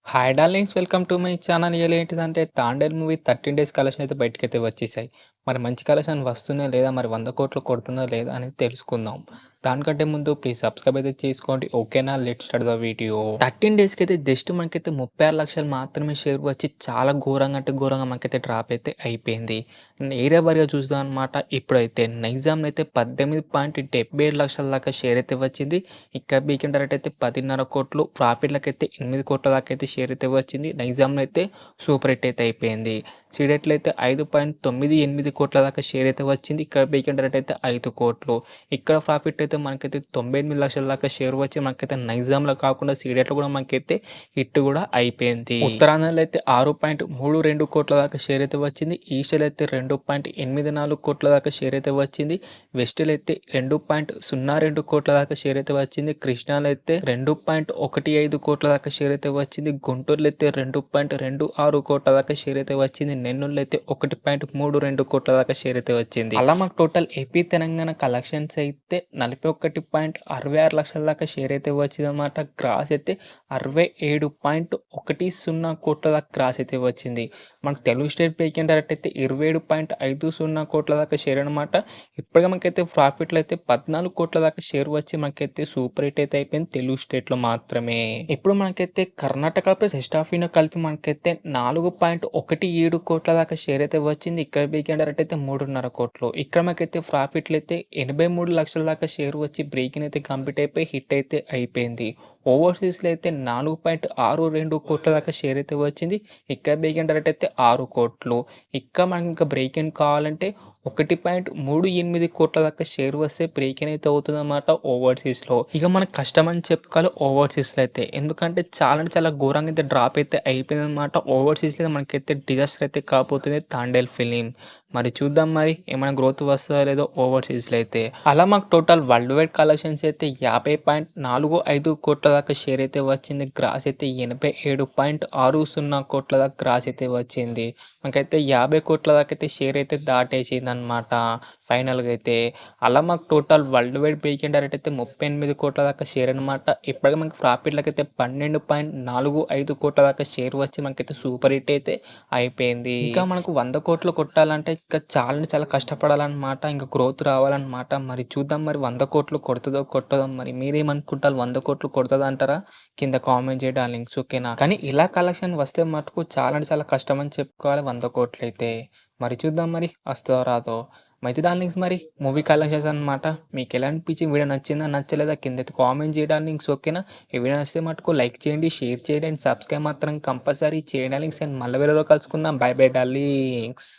Hi darlings, welcome to my channel. ఇయాల ఏంటిదంటే 'Thandel' movie 13 days collection అయితే బయటికైతే వచ్చేసాయి. మరి మంచి కలెక్షన్ వస్తున్నాయా లేదా? మరి 100,00,00,000 కొడుతుందా లేదా? అనేది తెలుసుకుందాం. దానికంటే ముందు ప్లీజ్ సబ్స్క్రైబ్ అయితే చేసుకోండి. ఓకేనా? Let's start the video. 13 డేస్‌కైతే జస్ట్ మనకైతే 36,00,000 మాత్రమే షేర్ వచ్చి చాలా ఘోరంగా అంటే ఘోరంగా మనకైతే డ్రాప్ అయితే అయిపోయింది. ఏరియా వారీగా చూద్దాం అనమాట. ఇప్పుడైతే నైజాంలో అయితే 18.77 దాకా షేర్ అయితే వచ్చింది. ఇక బీకెన్ డైరెక్ట్ అయితే 10.5 కోట్లు, ప్రాఫిట్‌లకైతే 8 కోట్ల దాకా అయితే షేర్ అయితే వచ్చింది. నైజాంలో అయితే సూపర్ హిట్ అయితే అయిపోయింది. సీడెట్‌లో అయితే 5.98 కోట్ల దాకా షేర్ అయితే వచ్చింది. ఇక్కడ బీకెన్ డైరెక్ట్ అయితే 5 కోట్లు. ఇక్కడ ప్రాఫిట్ అయితే మనకైతే 98,00,000 దాకా షేర్ వచ్చి మనకైతే నైజాంలో కాకుండా సీడెట్‌లో కూడా మనకైతే హిట్ కూడా అయిపోయింది. ఉత్తరాంధ్రలో అయితే 6.32 కోట్ల దాకా షేర్ అయితే వచ్చింది. ఈస్ట్‌లో అయితే 2.84 కోట్ల దాకా షేర్ అయితే వచ్చింది. వెస్ట్‌లో అయితే 2.02 కోట్ల దాకా షేర్ అయితే వచ్చింది. కృష్ణాలో అయితే 2.15 కోట్ల దాకా షేర్ అయితే వచ్చింది. గుంటూరులో అయితే 2.26 కోట్ల దాకా షేర్ అయితే వచ్చింది. నెల్లూరులో అయితే 1.32 కోట్ల దాకా షేర్ అయితే వచ్చింది. అలా మాకు టోటల్ ఏపీ తెలంగాణ కలెక్షన్స్ అయితే 41.66 లక్షల దాకా షేర్ అయితే వచ్చిందన్నమాట. గ్రాస్ అయితే 67.10 కోట్ల దాకా గ్రాస్ అయితే వచ్చింది. మనకు తెలుగు స్టేట్ బీకెన్ డైరెక్ట్ అయితే 27.50 కోట్ల దాకా షేర్ అనమాట. ఇప్పటికే మనకైతే ప్రాఫిట్‌లో అయితే 14 కోట్ల దాకా షేర్ వచ్చి మనకైతే సూపర్ హిట్ అయితే అయిపోయింది తెలుగు స్టేట్‌లో మాత్రమే. ఇప్పుడు మనకైతే Karnataka plus west of India కలిపి మనకైతే 4.17 కోట్ల దాకా షేర్ అయితే వచ్చింది. ఇక్కడ బీకెన్ డైరెక్ట్ అయితే 3.5 కోట్లు. ఇక్కడ మనకైతే ప్రాఫిట్‌లో అయితే 83 లక్షల దాకా షేర్ వచ్చి బ్రేకింగ్ అయితే కంప్లీట్ అయిపోయి హిట్ అయితే అయిపోయింది. ఓవర్‌సీస్‌లో అయితే 4.62 కోట్ల దాకా షేర్ అయితే వచ్చింది. ఇక్కడ బీకెన్ డైరెక్ట్ అయితే 6 కోట్లు. ఇంకా మనకి ఇంకా బ్రేక్ ఇన్ కావాలంటే 1.38 కోట్ల దాకా షేర్ వస్తే బ్రేక్ ఇన్ అయితే అవుతుందన్నమాట ఓవర్‌సీస్‌లో. ఇక మనకు కష్టం అని చెప్పుకోవాలి ఓవర్‌సీస్‌లో అయితే. ఎందుకంటే చాలా అంటే చాలా ఘోరంగా అయితే డ్రాప్ అయితే అయిపోయిందన్నమాట. ఓవర్‌సీస్‌లో మనకైతే డిజాస్టర్ అయితే కాబోతుంది 'తాండేల్' ఫిలిం. మరి చూద్దాం మరి ఏమైనా గ్రోత్ వస్తదో లేదో ఓవర్‌సీస్‌లో అయితే. అలా మాకు టోటల్ వరల్డ్ వైడ్ కలెక్షన్స్ అయితే 50.45 కోట్ల దాకా షేర్ అయితే వచ్చింది. గ్రాస్ అయితే 87.60 కోట్ల దాకా గ్రాస్ అయితే వచ్చింది. మనకైతే 50 కోట్ల దాకా అయితే షేర్ అయితే దాటేసిందనమాట ఫైనల్‌గా అయితే. అలా మాకు total world wide breaking direct అయితే 38 కోట్ల దాకా షేర్ అనమాట. ఇప్పటికి మనకి ప్రాఫిట్‌లకైతే 12.45 కోట్ల దాకా షేర్ వచ్చి మనకైతే సూపర్ హిట్ అయితే అయిపోయింది. ఇంకా మనకు 100 కోట్లు కొట్టాలంటే ఇంకా చాలా అంటే చాలా కష్టపడాలన్నమాట. ఇంకా గ్రోత్ రావాలన్నమాట. మరి చూద్దాం మరి 100 కోట్లు కొడతదో కొట్టదో మరి మీరేమనుకుంటారు? 100 కోట్లు కొడతదంటారా? కింద కామెంట్ చేయండి డార్లింగ్స్. ఓకేనా? కానీ ఇలా కలెక్షన్ వస్తే మటుకు చాలా అంటే చాలా కష్టం అని చెప్పుకోవాలి 100 కోట్లయితే. మరి చూద్దాం మరి వస్తదో రాదో. అయితే డార్లింగ్స్ మరి మూవీ కలెక్షన్స్ అనమాట. మీకెలా అనిపించింది? వీడియో నచ్చిందా? నచ్చలేదా? కిందైతే కామెంట్ చేయండి డార్లింగ్స్. ఓకేనా? ఈ వీడియో నచ్చితే మటుకు లైక్ చేయండి, షేర్ చేయండి అండ్ సబ్స్క్రైబ్ మాత్రం కంపల్సరీ చేయండి డార్లింగ్స్. అండ్ మళ్ళీ వీడియోలో కలుసుకుందాం. By by darlings.